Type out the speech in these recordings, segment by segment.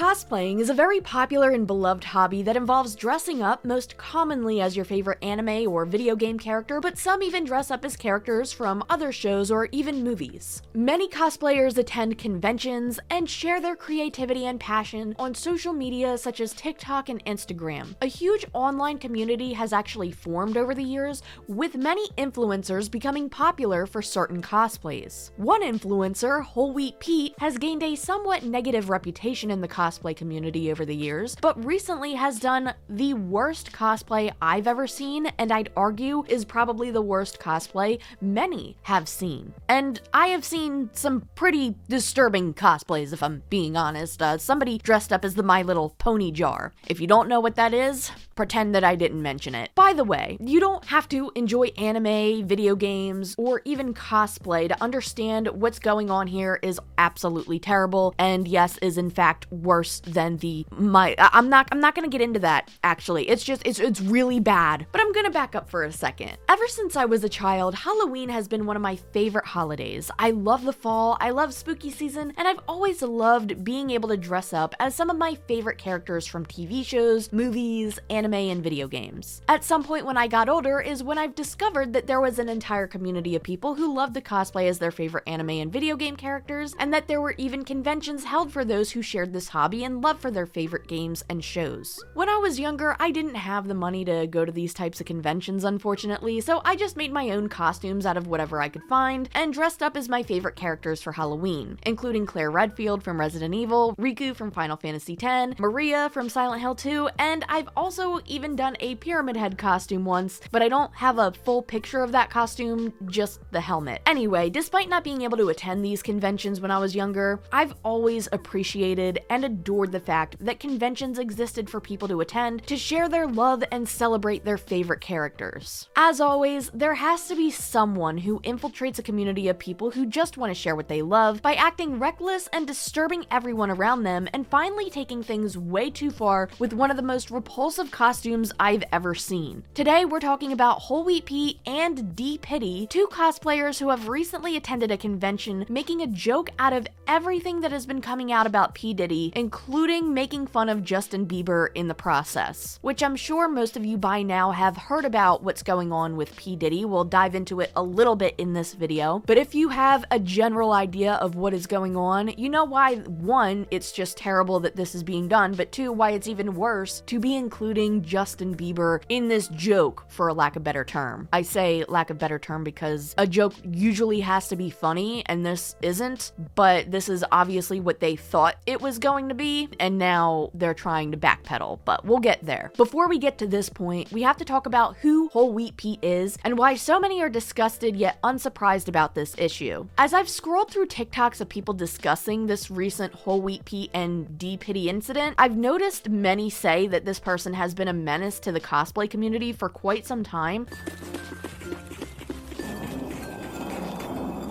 Cosplaying is a very popular and beloved hobby that involves dressing up, most commonly as your favorite anime or video game character, but some even dress up as characters from other shows or even movies. Many cosplayers attend conventions and share their creativity and passion on social media such as TikTok and Instagram. A huge online community has actually formed over the years, with many influencers becoming popular for certain cosplays. One influencer, WholeWheatPete, has gained a somewhat negative reputation in the cosplay community over the years, but recently has done the worst cosplay I've ever seen, and I'd argue is probably the worst cosplay many have seen. And I have seen some pretty disturbing cosplays, if I'm being honest. Somebody dressed up as the My Little Pony jar. If you don't know what that is, pretend that I didn't mention it. By the way, you don't have to enjoy anime, video games, or even cosplay to understand what's going on here is absolutely terrible, and yes, is in fact worse than I'm not gonna get into that, actually. It's really bad. But I'm gonna back up for a second. Ever since I was a child, Halloween has been one of my favorite holidays. I love the fall, I love spooky season, and I've always loved being able to dress up as some of my favorite characters from TV shows, movies, anime, and video games. At some point when I got older is when I've discovered that there was an entire community of people who loved to cosplay as their favorite anime and video game characters, and that there were even conventions held for those who shared this hobby and love for their favorite games and shows. When I was younger, I didn't have the money to go to these types of conventions, unfortunately, so I just made my own costumes out of whatever I could find and dressed up as my favorite characters for Halloween, including Claire Redfield from Resident Evil, Riku from Final Fantasy X, Maria from Silent Hill 2, and I've also even done a Pyramid Head costume once, but I don't have a full picture of that costume, just the helmet. Anyway, despite not being able to attend these conventions when I was younger, I've always appreciated and adored the fact that conventions existed for people to attend to share their love and celebrate their favorite characters. As always, there has to be someone who infiltrates a community of people who just want to share what they love by acting reckless and disturbing everyone around them, and finally taking things way too far with one of the most repulsive costumes I've ever seen. Today we're talking about WholeWheatPete and D-Pity, two cosplayers who have recently attended a convention making a joke out of everything that has been coming out about P. Diddy, including making fun of Justin Bieber in the process, which I'm sure most of you by now have heard about what's going on with P. Diddy. We'll dive into it a little bit in this video, but if you have a general idea of what is going on, you know why, one, it's just terrible that this is being done, but two, why it's even worse to be including Justin Bieber in this joke, for a lack of a better term. I say lack of a better term because a joke usually has to be funny, and this isn't, but this is obviously what they thought it was going to be, and now they're trying to backpedal, but we'll get there. Before we get to this point, we have to talk about who WholeWheatPete is and why so many are disgusted yet unsurprised about this issue. As I've scrolled through TikToks of people discussing this recent WholeWheatPete and D-Pity incident, I've noticed many say that this person has been a menace to the cosplay community for quite some time.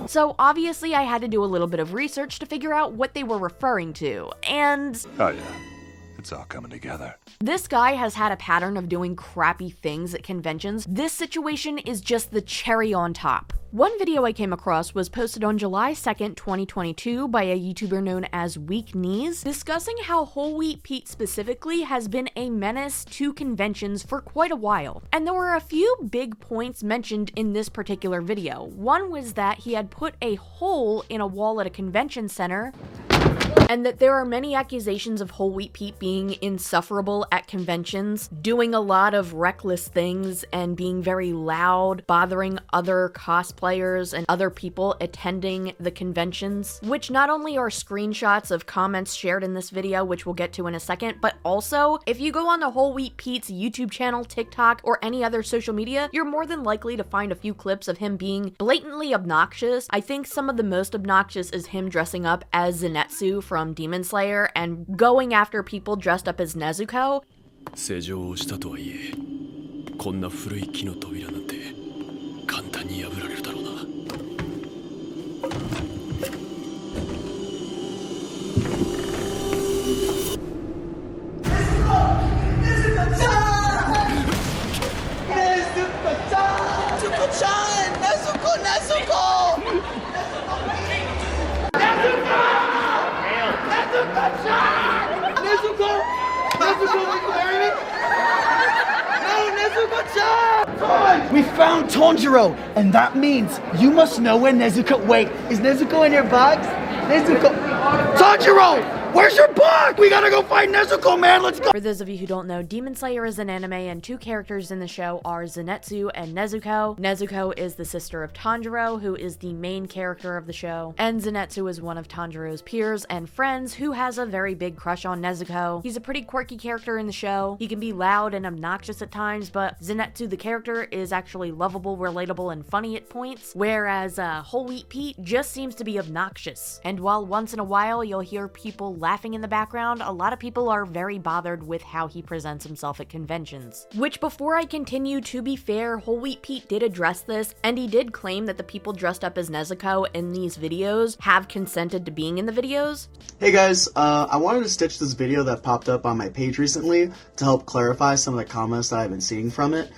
So obviously I had to do a little bit of research to figure out what they were referring to, and oh yeah, it's all coming together. This guy has had a pattern of doing crappy things at conventions. This situation is just the cherry on top. One video I came across was posted on July 2nd, 2022 by a YouTuber known as Weak Knees, discussing how WholeWheatPete specifically has been a menace to conventions for quite a while. And there were a few big points mentioned in this particular video. One was that he had put a hole in a wall at a convention center, and that there are many accusations of WholeWheatPete being insufferable at conventions, doing a lot of reckless things and being very loud, bothering other cosplayers and other people attending the conventions, which not only are screenshots of comments shared in this video, which we'll get to in a second, but also, if you go on to WholeWheatPete's YouTube channel, TikTok, or any other social media, you're more than likely to find a few clips of him being blatantly obnoxious. I think some of the most obnoxious is him dressing up as Zenitsu from Demon Slayer and going after people dressed up as Nezuko. 施錠をしたとはいえ、こんな古い木の扉なんて簡単に破られるだろうな。Nezuko-chan! Nezuko, will you marry me? No, Nezuko-chan! We found Tanjiro, and that means you must know where Nezuko... Wait, is Nezuko in your box? Nezuko... Tanjiro! Where's your box? We gotta go find Nezuko, man! Let's go! For those of you who don't know, Demon Slayer is an anime, and two characters in the show are Zenitsu and Nezuko. Nezuko is the sister of Tanjiro, who is the main character of the show, and Zenitsu is one of Tanjiro's peers and friends who has a very big crush on Nezuko. He's a pretty quirky character in the show. He can be loud and obnoxious at times, but Zenitsu the character is actually lovable, relatable, and funny at points, whereas WholeWheatPete just seems to be obnoxious. And while once in a while you'll hear people laughing in the background, a lot of people are very bothered with how he presents himself at conventions. Which, before I continue, to be fair, WholeWheatPete did address this, and he did claim that the people dressed up as Nezuko in these videos have consented to being in the videos. Hey guys, I wanted to stitch this video that popped up on my page recently to help clarify some of the comments that I've been seeing from it.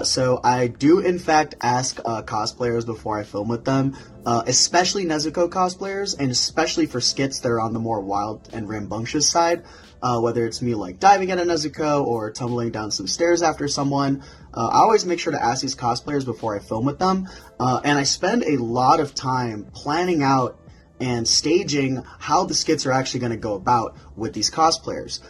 So I do in fact ask cosplayers before I film with them, especially Nezuko cosplayers, and especially for skits that are on the more wild and rambunctious side, whether it's me like diving at a Nezuko or tumbling down some stairs after someone. I always make sure to ask these cosplayers before I film with them, and I spend a lot of time planning out and staging how the skits are actually going to go about with these cosplayers.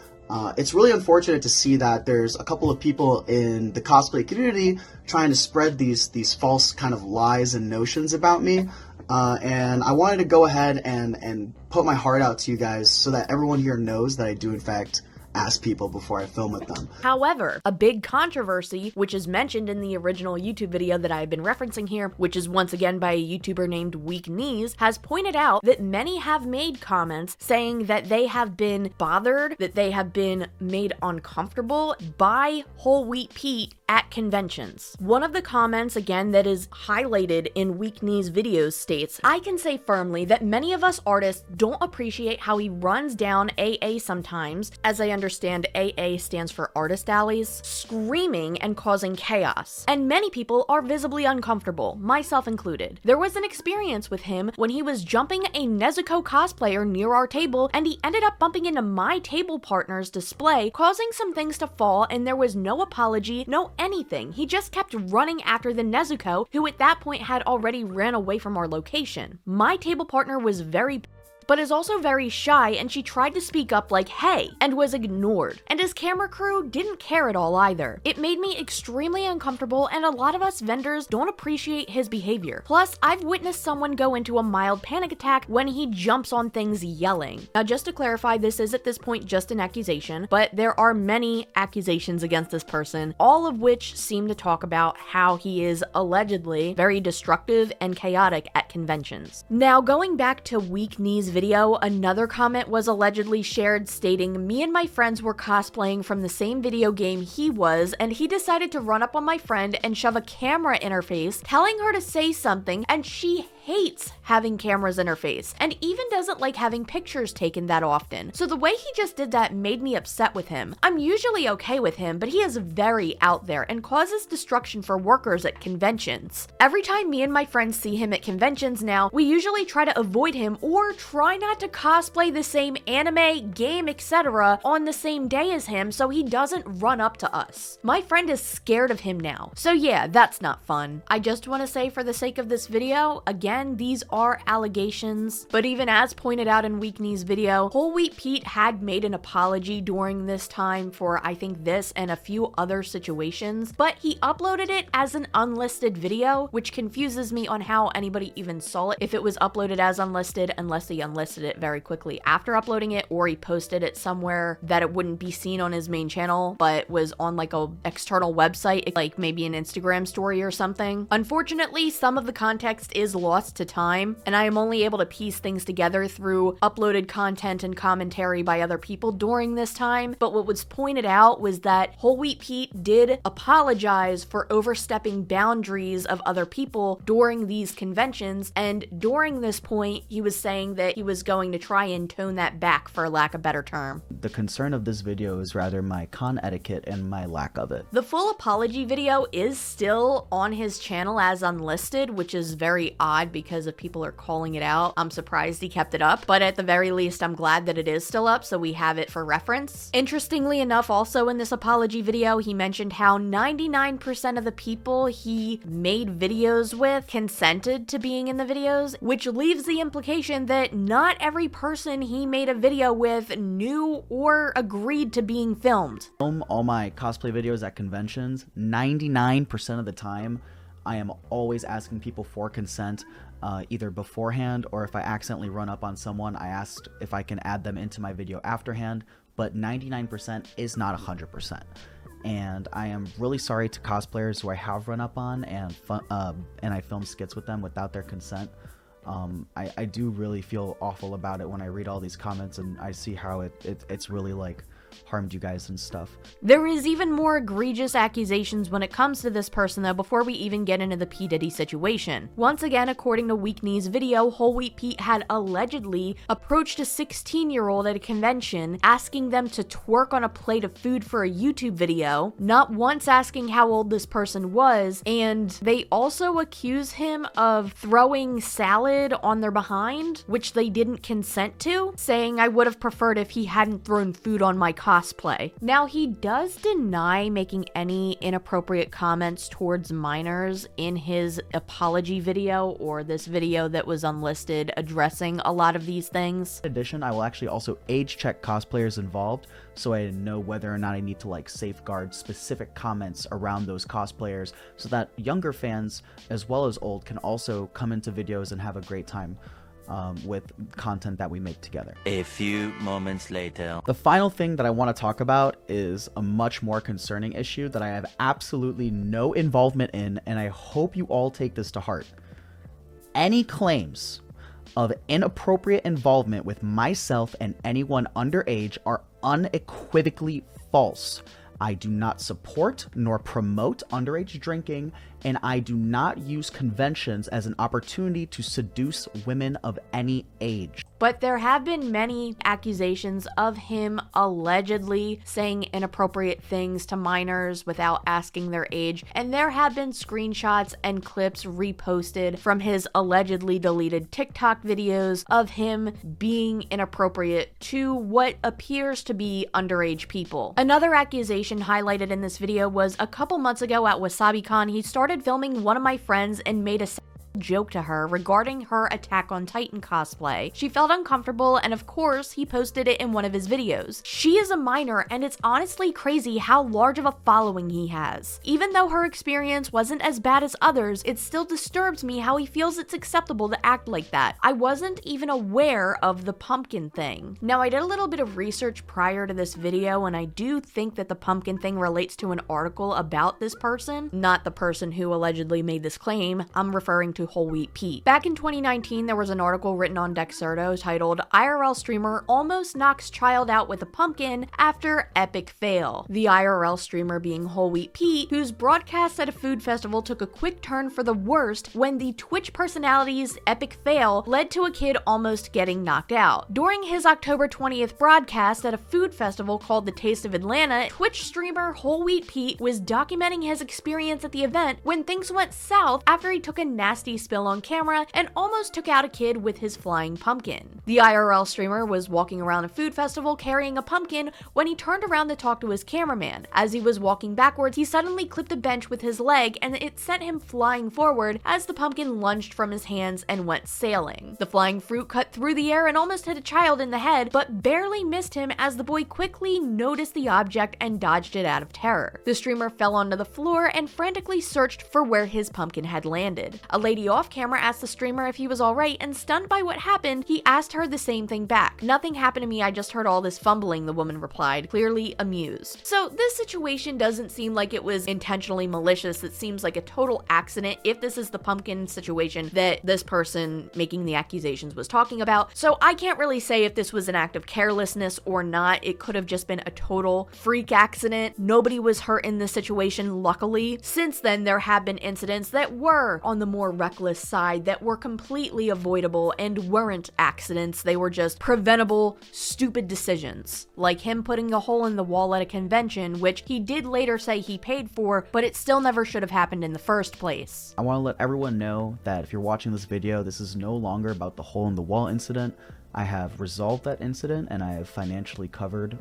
It's really unfortunate to see that there's a couple of people in the cosplay community trying to spread these false kind of lies and notions about me, and I wanted to go ahead and put my heart out to you guys so that everyone here knows that I do in fact ask people before I film with them. However, a big controversy, which is mentioned in the original YouTube video that I've been referencing here, which is once again by a YouTuber named Weak Knees, has pointed out that many have made comments saying that they have been bothered, that they have been made uncomfortable by WholeWheatPete at conventions. One of the comments, again, that is highlighted in Weak Knees videos states, "I can say firmly that many of us artists don't appreciate how he runs down AA sometimes, as I understand AA stands for Artist Alleys, screaming and causing chaos. And many people are visibly uncomfortable, myself included. There was an experience with him when he was jumping a Nezuko cosplayer near our table, and he ended up bumping into my table partner's display, causing some things to fall, and there was no apology, no anything. He just kept running after the Nezuko, who at that point had already ran away from our location. My table partner was very but is also very shy, and she tried to speak up like, hey, and was ignored. And his camera crew didn't care at all either. It made me extremely uncomfortable, and a lot of us vendors don't appreciate his behavior. Plus, I've witnessed someone go into a mild panic attack when he jumps on things yelling." Now, just to clarify, this is at this point just an accusation, but there are many accusations against this person, all of which seem to talk about how he is allegedly very destructive and chaotic at conventions. Now, going back to Weak Knees video, another comment was allegedly shared stating, "Me and my friends were cosplaying from the same video game he was, and he decided to run up on my friend and shove a camera in her face, telling her to say something, and she hates having cameras in her face, and even doesn't like having pictures taken that often. So the way he just did that made me upset with him. I'm usually okay with him, but he is very out there and causes destruction for workers at conventions. Every time me and my friends see him at conventions now, we usually try to avoid him or try not to cosplay the same anime, game, etc. on the same day as him so he doesn't run up to us. My friend is scared of him now. So yeah, that's not fun. I just want to say, for the sake of this video, again, these are allegations, but even as pointed out in Weak Knees video, WholeWheatPete had made an apology during this time for, I think, this and a few other situations, but he uploaded it as an unlisted video, which confuses me on how anybody even saw it if it was uploaded as unlisted, unless he unlisted it very quickly after uploading it, or he posted it somewhere that it wouldn't be seen on his main channel, but was on like a external website, like maybe an Instagram story or something. Unfortunately, some of the context is lost to time, and I am only able to piece things together through uploaded content and commentary by other people during this time, but what was pointed out was that WholeWheatPete did apologize for overstepping boundaries of other people during these conventions, and during this point, he was saying that he was going to try and tone that back, for lack of a better term. The concern of this video is rather my con etiquette and my lack of it. The full apology video is still on his channel as unlisted, which is very odd odd because if people are calling it out, I'm surprised he kept it up. But at the very least, I'm glad that it is still up, so we have it for reference. Interestingly enough, also in this apology video, he mentioned how 99% of the people he made videos with consented to being in the videos, which leaves the implication that not every person he made a video with knew or agreed to being filmed. All my cosplay videos at conventions, 99% of the time, I am always asking people for consent, either beforehand, or if I accidentally run up on someone, I asked if I can add them into my video afterhand, but 99% is not 100%. And I am really sorry to cosplayers who I have run up on and I filmed skits with them without their consent. I do really feel awful about it when I read all these comments and I see how it's really like harmed you guys and stuff. There is even more egregious accusations when it comes to this person though before we even get into the P. Diddy situation. Once again, according to Weekney's video, WholeWheatPete had allegedly approached a 16-year-old at a convention asking them to twerk on a plate of food for a YouTube video, not once asking how old this person was, and they also accuse him of throwing salad on their behind, which they didn't consent to, saying, "I would have preferred if he hadn't thrown food on my cosplay." Now, he does deny making any inappropriate comments towards minors in his apology video or this video that was unlisted addressing a lot of these things. In addition, I will actually also age check cosplayers involved so I know whether or not I need to like safeguard specific comments around those cosplayers so that younger fans as well as old can also come into videos and have a great time with content that we make together. A few moments later. The final thing that I want to talk about is a much more concerning issue that I have absolutely no involvement in, and I hope you all take this to heart. Any claims of inappropriate involvement with myself and anyone underage are unequivocally false. I do not support nor promote underage drinking, and I do not use conventions as an opportunity to seduce women of any age. But there have been many accusations of him allegedly saying inappropriate things to minors without asking their age, and there have been screenshots and clips reposted from his allegedly deleted TikTok videos of him being inappropriate to what appears to be underage people. Another accusation highlighted in this video was a couple months ago at WasabiCon, he started filming one of my friends and made a joke to her regarding her Attack on Titan cosplay. She felt uncomfortable, and of course he posted it in one of his videos. She is a minor, and it's honestly crazy how large of a following he has. Even though her experience wasn't as bad as others, it still disturbs me how he feels it's acceptable to act like that. I wasn't even aware of the pumpkin thing. Now, I did a little bit of research prior to this video, and I do think that the pumpkin thing relates to an article about this person, not the person who allegedly made this claim. I'm referring to WholeWheatPete. Back in 2019, there was an article written on Dexerto titled "IRL Streamer Almost Knocks Child Out with a Pumpkin After Epic Fail." The IRL streamer being WholeWheatPete, whose broadcast at a food festival took a quick turn for the worst when the Twitch personality's epic fail led to a kid almost getting knocked out. During his October 20th broadcast at a food festival called The Taste of Atlanta, Twitch streamer WholeWheatPete was documenting his experience at the event when things went south after he took a nasty spill on camera and almost took out a kid with his flying pumpkin. The IRL streamer was walking around a food festival carrying a pumpkin when he turned around to talk to his cameraman. As he was walking backwards, he suddenly clipped a bench with his leg, and it sent him flying forward as the pumpkin lunged from his hands and went sailing. The flying fruit cut through the air and almost hit a child in the head, but barely missed him as the boy quickly noticed the object and dodged it out of terror. The streamer fell onto the floor and frantically searched for where his pumpkin had landed. A lady off camera asked the streamer if he was alright, and stunned by what happened, he asked her the same thing back. "Nothing happened to me, I just heard all this fumbling," the woman replied, clearly amused. So this situation doesn't seem like it was intentionally malicious. It seems like a total accident if this is the pumpkin situation that this person making the accusations was talking about. So I can't really say if this was an act of carelessness or not. It could have just been a total freak accident. Nobody was hurt in this situation, luckily. Since then, there have been incidents that were on the more reckless side that were completely avoidable and weren't accidents, they were just preventable, stupid decisions. Like him putting a hole in the wall at a convention, which he did later say he paid for, but it still never should have happened in the first place. I want to let everyone know that if you're watching this video, this is no longer about the hole in the wall incident. I have resolved that incident and I have financially covered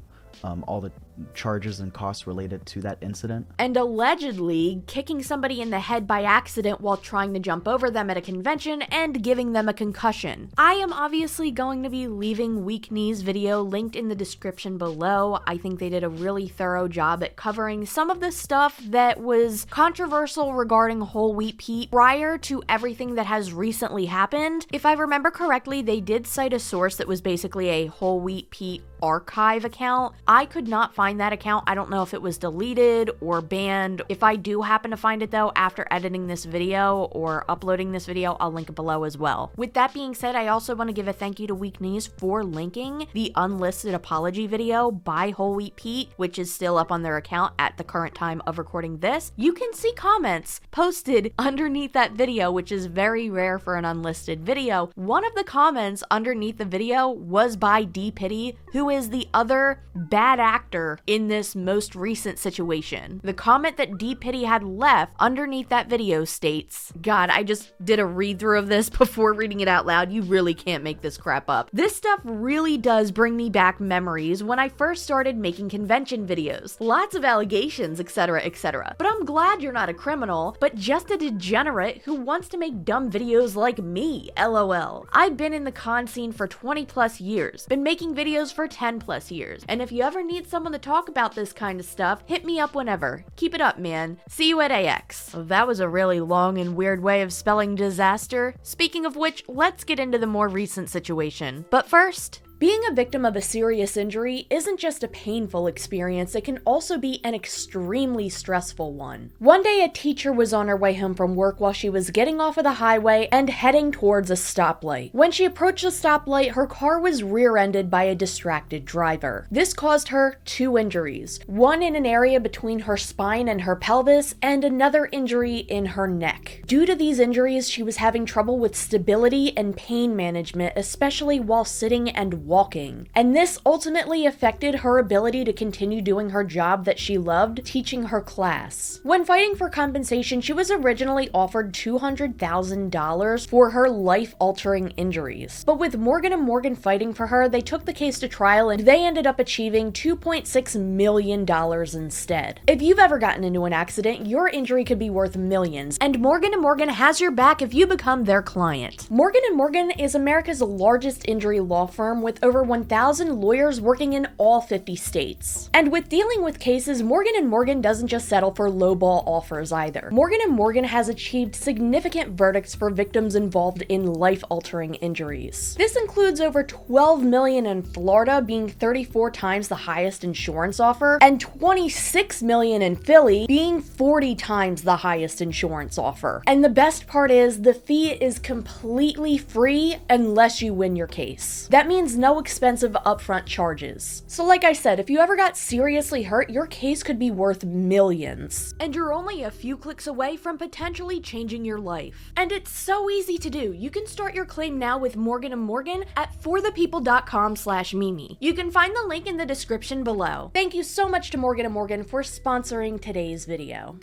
all the charges and costs related to that incident. And allegedly kicking somebody in the head by accident while trying to jump over them at a convention and giving them a concussion. I am obviously going to be leaving Weak Knee's video linked in the description below. I think they did a really thorough job at covering some of the stuff that was controversial regarding WholeWheatPete prior to everything that has recently happened. If I remember correctly, they did cite a source that was basically a WholeWheatPete archive account. I could not find that account. I don't know if it was deleted or banned. If I do happen to find it though, after editing this video or uploading this video, I'll link it below as well. With that being said, I also want to give a thank you to Weak Knees for linking the unlisted apology video by WholeWheatPete, which is still up on their account at the current time of recording this. You can see comments posted underneath that video, which is very rare for an unlisted video. One of the comments underneath the video was by Diddy, who is the other bad actor in this most recent situation. The comment that Diddy had left underneath that video states, God, I just did a read through of this before reading it out loud. You really can't make this crap up. This stuff really does bring me back memories when I first started making convention videos. Lots of allegations, etc, etc. But I'm glad you're not a criminal, but just a degenerate who wants to make dumb videos like me, LOL. I've been in the con scene for 20 plus years, been making videos for 10 plus years, and if you ever need someone to talk about this kind of stuff, hit me up whenever. Keep it up, man. See you at AX. Oh, that was a really long and weird way of spelling disaster. Speaking of which, let's get into the more recent situation. But first, being a victim of a serious injury isn't just a painful experience, it can also be an extremely stressful one. One day, a teacher was on her way home from work while she was getting off of the highway and heading towards a stoplight. When she approached the stoplight, her car was rear-ended by a distracted driver. This caused her 2 injuries, one in an area between her spine and her pelvis, and another injury in her neck. Due to these injuries, she was having trouble with stability and pain management, especially while sitting and walking, and this ultimately affected her ability to continue doing her job that she loved, teaching her class. When fighting for compensation, she was originally offered $200,000 for her life-altering injuries. But with Morgan & Morgan fighting for her, they took the case to trial and they ended up achieving $2.6 million instead. If you've ever gotten into an accident, your injury could be worth millions, and Morgan & Morgan has your back if you become their client. Morgan & Morgan is America's largest injury law firm with over 1,000 lawyers working in all 50 states. And with dealing with cases, Morgan & Morgan doesn't just settle for lowball offers either. Morgan & Morgan has achieved significant verdicts for victims involved in life-altering injuries. This includes over $12 million in Florida, being 34 times the highest insurance offer, and $26 million in Philly, being 40 times the highest insurance offer. And the best part is, the fee is completely free unless you win your case. That means no expensive upfront charges. So like I said, if you ever got seriously hurt, your case could be worth millions. And you're only a few clicks away from potentially changing your life. And it's so easy to do. You can start your claim now with Morgan & Morgan at forthepeople.com/Mimi. You can find the link in the description below. Thank you so much to Morgan & Morgan for sponsoring today's video.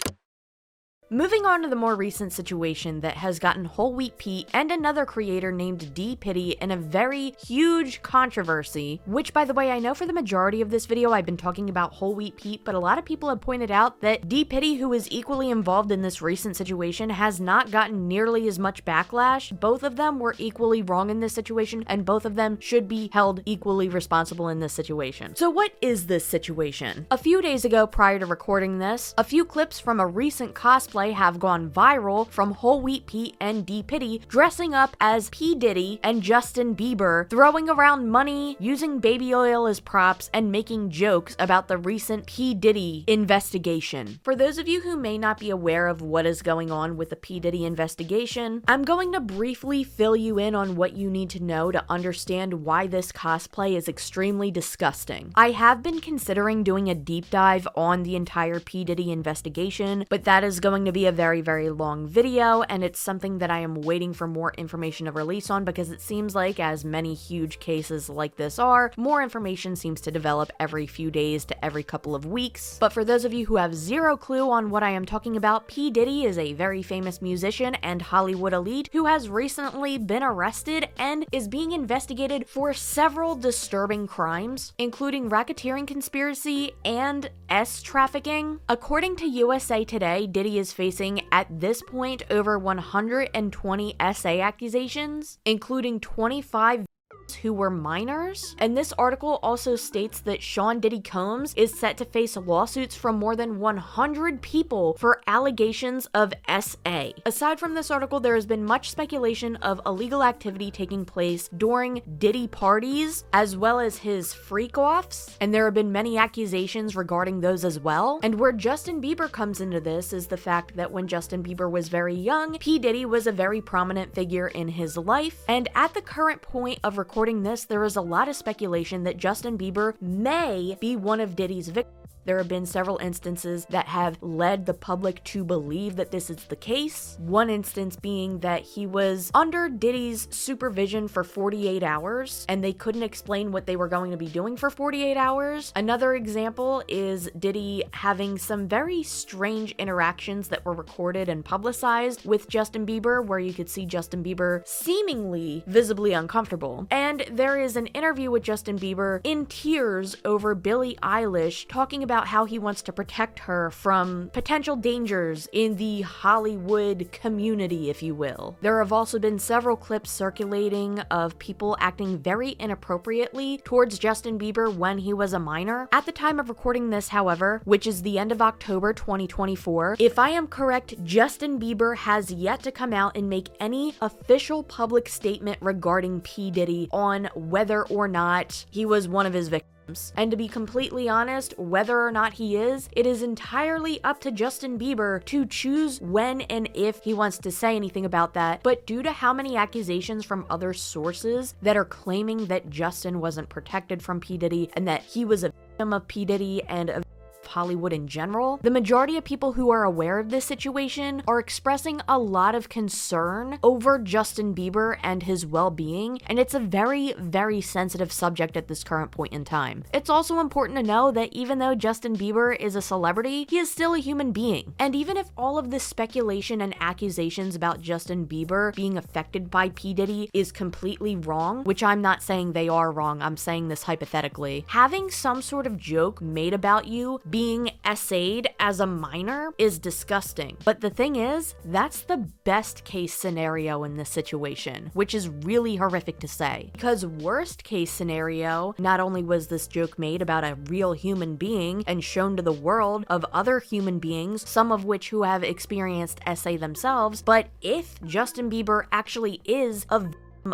Moving on to the more recent situation that has gotten WholeWheatPete and another creator named Diddy in a very huge controversy, which by the way, I know for the majority of this video I've been talking about WholeWheatPete, but a lot of people have pointed out that Diddy, who is equally involved in this recent situation, has not gotten nearly as much backlash. Both of them were equally wrong in this situation, and both of them should be held equally responsible in this situation. So what is this situation? A few days ago, prior to recording this, a few clips from a recent cosplay have gone viral from WholeWheatPete and Diddy dressing up as P. Diddy and Justin Bieber, throwing around money, using baby oil as props, and making jokes about the recent P. Diddy investigation. For those of you who may not be aware of what is going on with the P. Diddy investigation, I'm going to briefly fill you in on what you need to know to understand why this cosplay is extremely disgusting. I have been considering doing a deep dive on the entire P. Diddy investigation, but that is going to be a very, very long video, and it's something that I am waiting for more information to release on because it seems like, as many huge cases like this are, more information seems to develop every few days to every couple of weeks. But for those of you who have zero clue on what I am talking about, P. Diddy is a very famous musician and Hollywood elite who has recently been arrested and is being investigated for several disturbing crimes, including racketeering conspiracy and trafficking. According to USA Today, Diddy is facing, at this point, over 120 SA accusations, including 25 who were minors. And this article also states that Sean Diddy Combs is set to face lawsuits from more than 100 people for allegations of SA. Aside from this article, there has been much speculation of illegal activity taking place during Diddy parties, as well as his freak-offs, and there have been many accusations regarding those as well. And where Justin Bieber comes into this is the fact that when Justin Bieber was very young, P. Diddy was a very prominent figure in his life, and at the current point of recording this, there is a lot of speculation that Justin Bieber may be one of Diddy's victims. There have been several instances that have led the public to believe that this is the case. One instance being that he was under Diddy's supervision for 48 hours, and they couldn't explain what they were going to be doing for 48 hours. Another example is Diddy having some very strange interactions that were recorded and publicized with Justin Bieber, where you could see Justin Bieber seemingly visibly uncomfortable. And there is an interview with Justin Bieber in tears over Billie Eilish talking about how he wants to protect her from potential dangers in the Hollywood community, if you will. There have also been several clips circulating of people acting very inappropriately towards Justin Bieber when he was a minor. At the time of recording this, however, which is the end of October 2024, if I am correct, Justin Bieber has yet to come out and make any official public statement regarding P. Diddy on whether or not he was one of his victims. And to be completely honest, whether or not he is, it is entirely up to Justin Bieber to choose when and if he wants to say anything about that. But due to how many accusations from other sources that are claiming that Justin wasn't protected from P. Diddy and that he was a victim of P. Diddy and a Hollywood in general, the majority of people who are aware of this situation are expressing a lot of concern over Justin Bieber and his well-being, and it's a very, very sensitive subject at this current point in time. It's also important to know that even though Justin Bieber is a celebrity, he is still a human being. And even if all of this speculation and accusations about Justin Bieber being affected by P. Diddy is completely wrong, which I'm not saying they are wrong, I'm saying this hypothetically, having some sort of joke made about you being essayed as a minor is disgusting. But the thing is, that's the best case scenario in this situation, which is really horrific to say. Because worst case scenario, not only was this joke made about a real human being and shown to the world of other human beings, some of which who have experienced SA themselves, but if Justin Bieber actually is a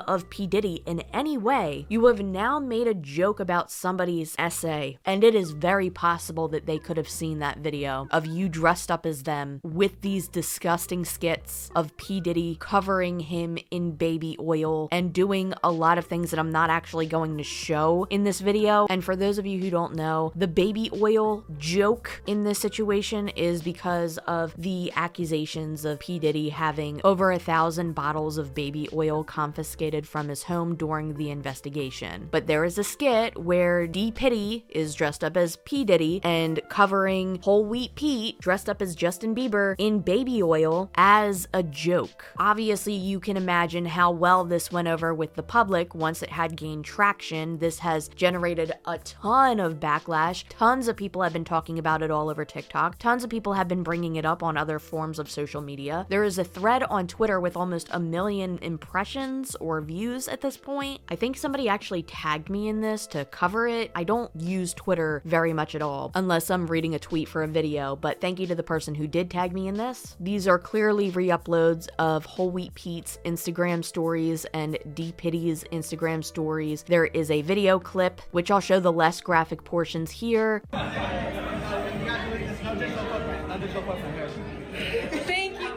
of P. Diddy in any way, you have now made a joke about somebody's essay, and it is very possible that they could have seen that video of you dressed up as them with these disgusting skits of P. Diddy covering him in baby oil and doing a lot of things that I'm not actually going to show in this video. And for those of you who don't know, the baby oil joke in this situation is because of the accusations of P. Diddy having over 1,000 bottles of baby oil confiscated from his home during the investigation. But there is a skit where D. Pitty is dressed up as P. Diddy and covering WholeWheatPete dressed up as Justin Bieber in baby oil as a joke. Obviously, you can imagine how well this went over with the public once it had gained traction. This has generated a ton of backlash. Tons of people have been talking about it all over TikTok. Tons of people have been bringing it up on other forms of social media. There is a thread on Twitter with almost 1 million impressions or views at this point. I think somebody actually tagged me in this to cover it. I don't use Twitter very much at all, unless I'm reading a tweet for a video, but thank you to the person who did tag me in this. These are clearly re-uploads of WholeWheatPete's Instagram stories and D. Pitty's Instagram stories. There is a video clip, which I'll show the less graphic portions here.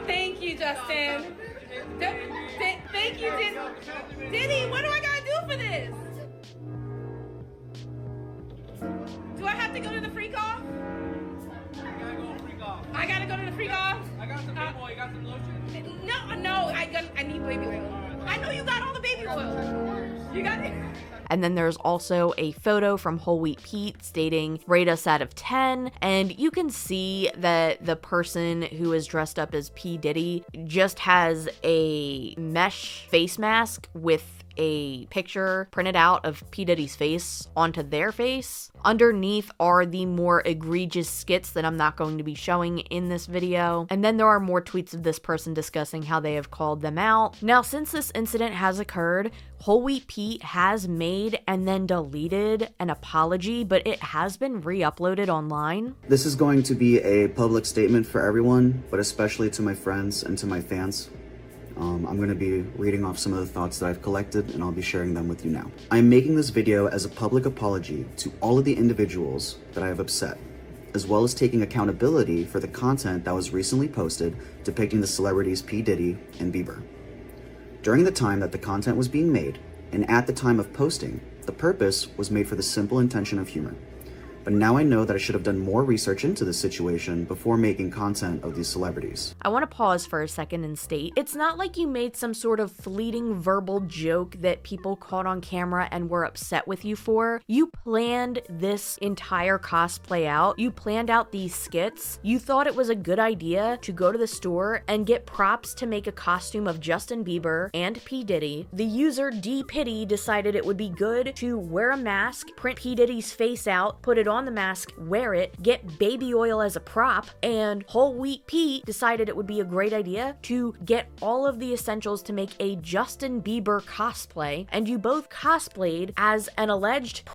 Thank you, Justin. Thank you, Diddy. What do I gotta do for this? Do I have to go to the freak off? I gotta go to the freak off. I gotta go to the freak off? No, I need baby oil. I know you got all the baby oil. You got it. And then there's also a photo from WholeWheatPete stating, rate us out of 10. And you can see that the person who is dressed up as P. Diddy just has a mesh face mask with a picture printed out of P. Diddy's face onto their face. Underneath are the more egregious skits that I'm not going to be showing in this video. And then there are more tweets of this person discussing how they have called them out. Now, since this incident has occurred, WholeWheatPete has made and then deleted an apology, but it has been re-uploaded online. This is going to be a public statement for everyone, but especially to my friends and to my fans. I'm going to be reading off some of the thoughts that I've collected, and I'll be sharing them with you now. I'm making this video as a public apology to all of the individuals that I have upset, as well as taking accountability for the content that was recently posted depicting the celebrities P. Diddy and Bieber. During the time that the content was being made, and at the time of posting, the purpose was made for the simple intention of humor. But now I know that I should have done more research into this situation before making content of these celebrities. I want to pause for a second and state, it's not like you made some sort of fleeting verbal joke that people caught on camera and were upset with you for. You planned this entire cosplay out. You planned out these skits. You thought it was a good idea to go to the store and get props to make a costume of Justin Bieber and P. Diddy. The user DPitty decided it would be good to wear a mask, print P. Diddy's face out, put it on the mask, wear it, get baby oil as a prop, and WholeWheatPete decided it would be a great idea to get all of the essentials to make a Justin Bieber cosplay, and you both cosplayed as an alleged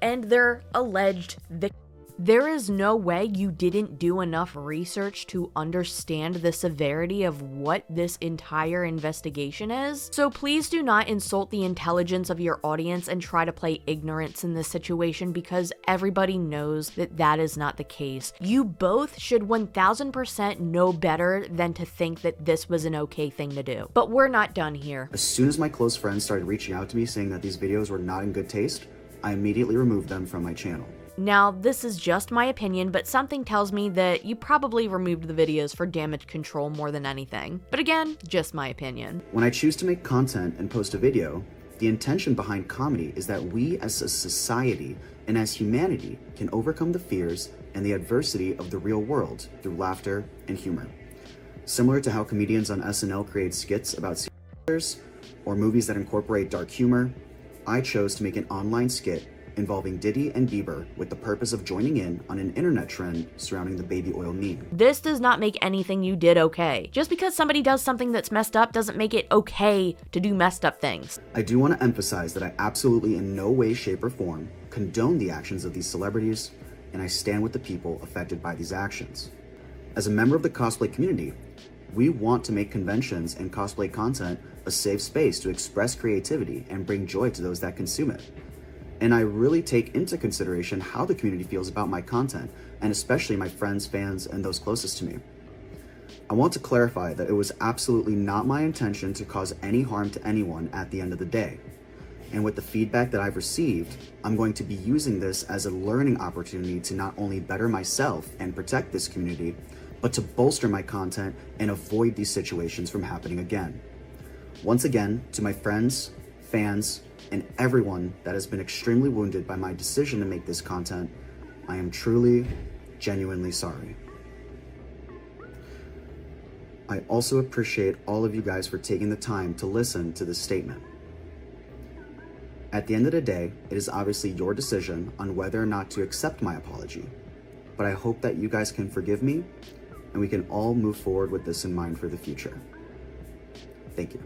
and their alleged victim. There is no way you didn't do enough research to understand the severity of what this entire investigation is. So please do not insult the intelligence of your audience and try to play ignorance in this situation, because everybody knows that that is not the case. You both should 1000% know better than to think that this was an okay thing to do. But we're not done here. As soon as my close friends started reaching out to me saying that these videos were not in good taste, I immediately removed them from my channel. Now, this is just my opinion, but something tells me that you probably removed the videos for damage control more than anything. But again, just my opinion. When I choose to make content and post a video, the intention behind comedy is that we as a society and as humanity can overcome the fears and the adversity of the real world through laughter and humor. Similar to how comedians on SNL create skits about serial killers or movies that incorporate dark humor, I chose to make an online skit involving Diddy and Bieber with the purpose of joining in on an internet trend surrounding the baby oil meme. This does not make anything you did okay. Just because somebody does something that's messed up doesn't make it okay to do messed up things. I do want to emphasize that I absolutely in no way, shape, or form condone the actions of these celebrities, and I stand with the people affected by these actions. As a member of the cosplay community, we want to make conventions and cosplay content a safe space to express creativity and bring joy to those that consume it. And I really take into consideration how the community feels about my content, and especially my friends, fans, and those closest to me. I want to clarify that it was absolutely not my intention to cause any harm to anyone at the end of the day. And with the feedback that I've received, I'm going to be using this as a learning opportunity to not only better myself and protect this community, but to bolster my content and avoid these situations from happening again. Once again, to my friends, fans, and everyone that has been extremely wounded by my decision to make this content, I am truly, genuinely sorry. I also appreciate all of you guys for taking the time to listen to this statement. At the end of the day, it is obviously your decision on whether or not to accept my apology, but I hope that you guys can forgive me and we can all move forward with this in mind for the future. Thank you.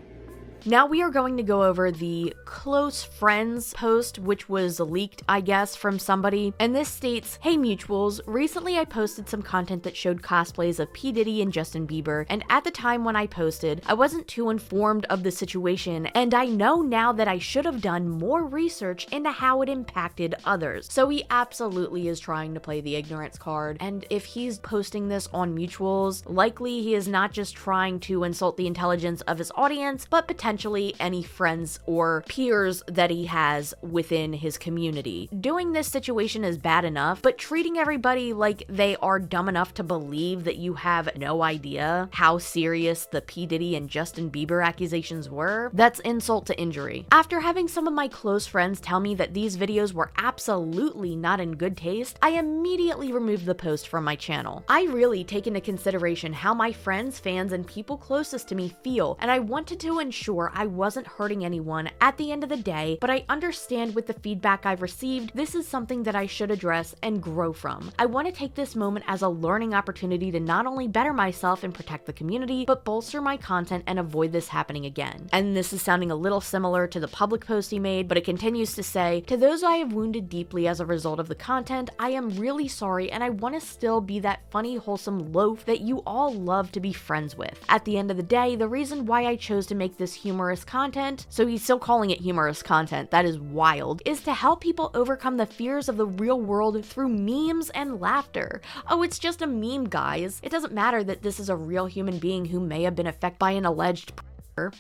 Now we are going to go over the close friends post, which was leaked, I guess, from somebody. And this states, "Hey mutuals, recently I posted some content that showed cosplays of P. Diddy and Justin Bieber, and at the time when I posted, I wasn't too informed of the situation, and I know now that I should have done more research into how it impacted others." So he absolutely is trying to play the ignorance card, and if he's posting this on mutuals, likely he is not just trying to insult the intelligence of his audience, but potentially potentially any friends or peers that he has within his community. Doing this situation is bad enough, but treating everybody like they are dumb enough to believe that you have no idea how serious the P. Diddy and Justin Bieber accusations were, that's insult to injury. After having some of my close friends tell me that these videos were absolutely not in good taste, I immediately removed the post from my channel. I really take into consideration how my friends, fans, and people closest to me feel, and I wanted to ensure I wasn't hurting anyone at the end of the day, but I understand with the feedback I've received, this is something that I should address and grow from. I want to take this moment as a learning opportunity to not only better myself and protect the community, but bolster my content and avoid this happening again. And this is sounding a little similar to the public post he made, but it continues to say, to those I have wounded deeply as a result of the content, I am really sorry and I want to still be that funny, wholesome loaf that you all love to be friends with. At the end of the day, the reason why I chose to make this humorous content, so he's still calling it humorous content, that is wild, is to help people overcome the fears of the real world through memes and laughter. Oh, it's just a meme, guys. It doesn't matter that this is a real human being who may have been affected by an alleged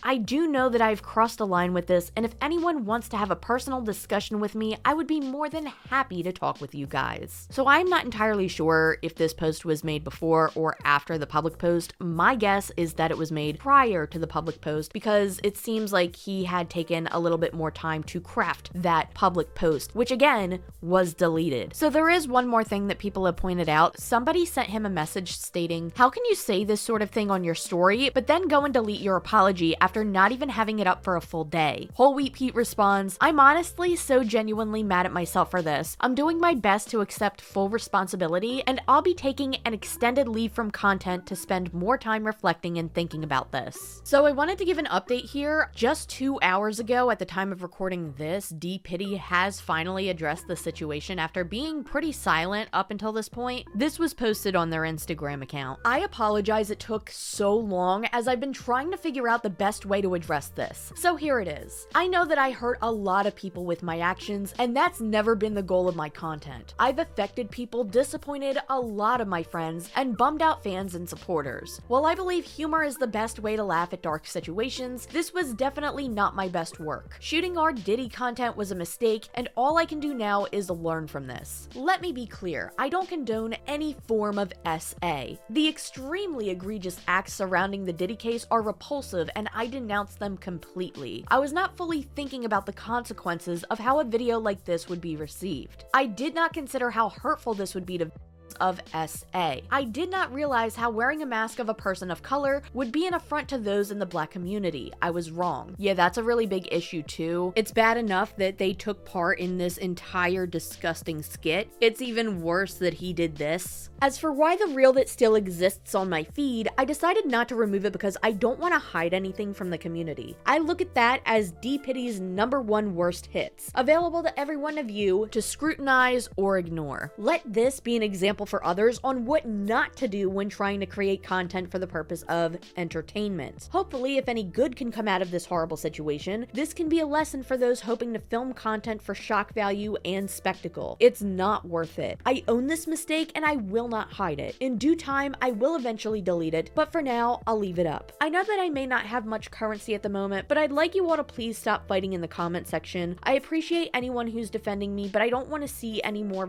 I do know that I've crossed a line with this, and if anyone wants to have a personal discussion with me, I would be more than happy to talk with you guys. So I'm not entirely sure if this post was made before or after the public post. My guess is that it was made prior to the public post because it seems like he had taken a little bit more time to craft that public post, which again was deleted. So there is one more thing that people have pointed out. Somebody sent him a message stating, how can you say this sort of thing on your story, but then go and delete your apology after not even having it up for a full day? WholeWheatPete responds, I'm honestly so genuinely mad at myself for this. I'm doing my best to accept full responsibility, and I'll be taking an extended leave from content to spend more time reflecting and thinking about this. So I wanted to give an update here. Just 2 hours ago, at the time of recording this, Diddy has finally addressed the situation after being pretty silent up until this point. This was posted on their Instagram account. I apologize it took so long, as I've been trying to figure out the best way to address this. So here it is. I know that I hurt a lot of people with my actions, and that's never been the goal of my content. I've affected people, disappointed a lot of my friends, and bummed out fans and supporters. While I believe humor is the best way to laugh at dark situations, this was definitely not my best work. Shooting our Diddy content was a mistake, and all I can do now is learn from this. Let me be clear, I don't condone any form of SA. The extremely egregious acts surrounding the Diddy case are repulsive, and I denounced them completely. I was not fully thinking about the consequences of how a video like this would be received. I did not consider how hurtful this would be to of SA. I did not realize how wearing a mask of a person of color would be an affront to those in the Black community. I was wrong. Yeah, that's a really big issue too. It's bad enough that they took part in this entire disgusting skit. It's even worse that he did this. As for why the reel that still exists on my feed, I decided not to remove it because I don't want to hide anything from the community. I look at that as Diddy's #1 worst hits, available to every one of you to scrutinize or ignore. Let this be an example for others on what not to do when trying to create content for the purpose of entertainment. Hopefully, if any good can come out of this horrible situation, this can be a lesson for those hoping to film content for shock value and spectacle. It's not worth it. I own this mistake and I will not hide it. In due time, I will eventually delete it, but for now, I'll leave it up. I know that I may not have much currency at the moment, but I'd like you all to please stop fighting in the comment section. I appreciate anyone who's defending me, but I don't want to see any more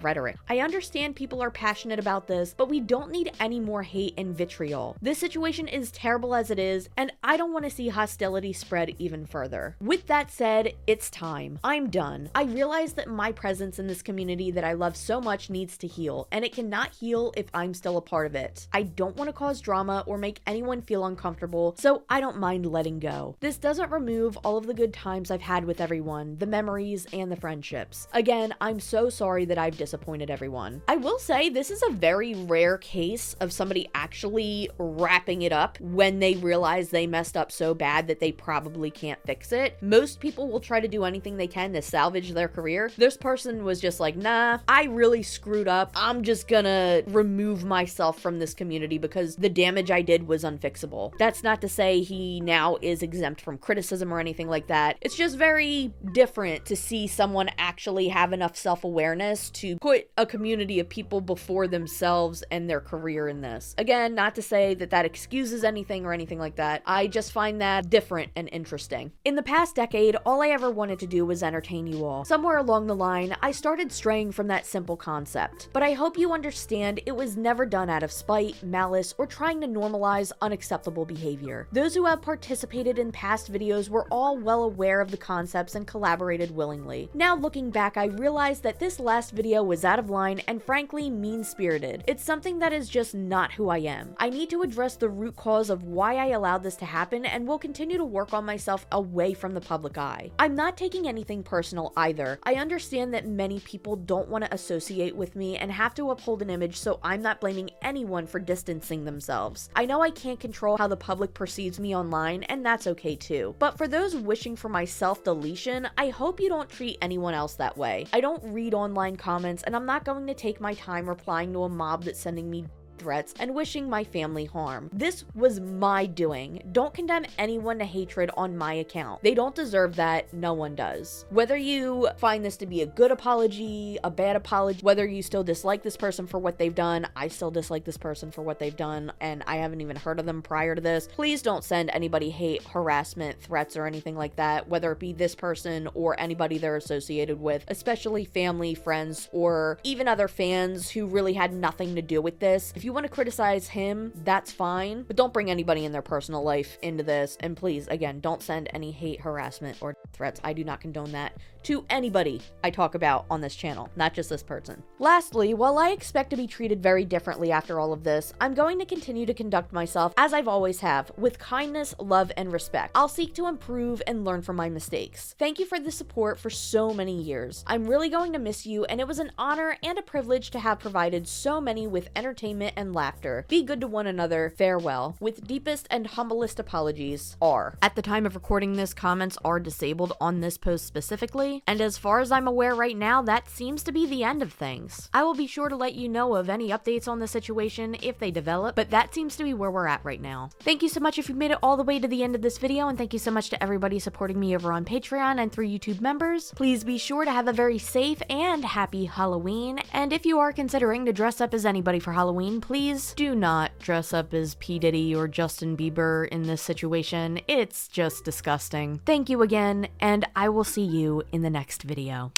rhetoric. I understand people are passionate about this, but we don't need any more hate and vitriol. This situation is terrible as it is, and I don't want to see hostility spread even further. With that said, it's time. I'm done. I realize that my presence in this community that I love so much needs to heal, and it cannot heal if I'm still a part of it. I don't want to cause drama or make anyone feel uncomfortable, so I don't mind letting go. This doesn't remove all of the good times I've had with everyone, the memories and the friendships. Again, I'm so sorry that I've disappointed everyone. I will say this is a very rare case of somebody actually wrapping it up when they realize they messed up so bad that they probably can't fix it. Most people will try to do anything they can to salvage their career. This person was just like, nah, I really screwed up. I'm just gonna remove myself from this community because the damage I did was unfixable. That's not to say he now is exempt from criticism or anything like that. It's just very different to see someone actually have enough self-awareness to put a community of people before themselves and their career in this. Again, not to say that that excuses anything or anything like that. I just find that different and interesting. In the past decade, all I ever wanted to do was entertain you all. Somewhere along the line, I started straying from that simple concept. But I hope you understand it was never done out of spite, malice, or trying to normalize unacceptable behavior. Those who have participated in past videos were all well aware of the concepts and collaborated willingly. Now looking back, I realized that this last video was out of line and frankly mean-spirited. It's something that is just not who I am. I need to address the root cause of why I allowed this to happen and will continue to work on myself away from the public eye. I'm not taking anything personal either. I understand that many people don't want to associate with me and have to uphold an image, so I'm not blaming anyone for distancing themselves. I know I can't control how the public perceives me online, and that's okay too. But for those wishing for my self-deletion, I hope you don't treat anyone else that way. I don't read online comments, and I'm not going to take my time replying to a mob that's sending me threats and wishing my family harm. This was my doing. Don't condemn anyone to hatred on my account. They don't deserve that. No one does. Whether you find this to be a good apology, a bad apology, whether you still dislike this person for what they've done, I still dislike this person for what they've done, and I haven't even heard of them prior to this. Please don't send anybody hate, harassment, threats, or anything like that, whether it be this person or anybody they're associated with, especially family, friends, or even other fans who really had nothing to do with this. If you want to criticize him, that's fine, but don't bring anybody in their personal life into this. And please, again, don't send any hate, harassment, or threats. I do not condone that to anybody I talk about on this channel, not just this person. Lastly, while I expect to be treated very differently after all of this, I'm going to continue to conduct myself as I've always have, with kindness, love, and respect. I'll seek to improve and learn from my mistakes. Thank you for the support for so many years. I'm really going to miss you, and it was an honor and a privilege to have provided so many with entertainment and laughter. Be good to one another. Farewell. With deepest and humblest apologies, R. At the time of recording this, comments are disabled on this post specifically, and as far as I'm aware right now, that seems to be the end of things. I will be sure to let you know of any updates on the situation if they develop, but that seems to be where we're at right now. Thank you so much if you made it all the way to the end of this video, and thank you so much to everybody supporting me over on Patreon and through YouTube members. Please be sure to have a very safe and happy Halloween, and if you are considering to dress up as anybody for Halloween, please do not dress up as P. Diddy or Justin Bieber in this situation. It's just disgusting. Thank you again, and I will see you in the next video.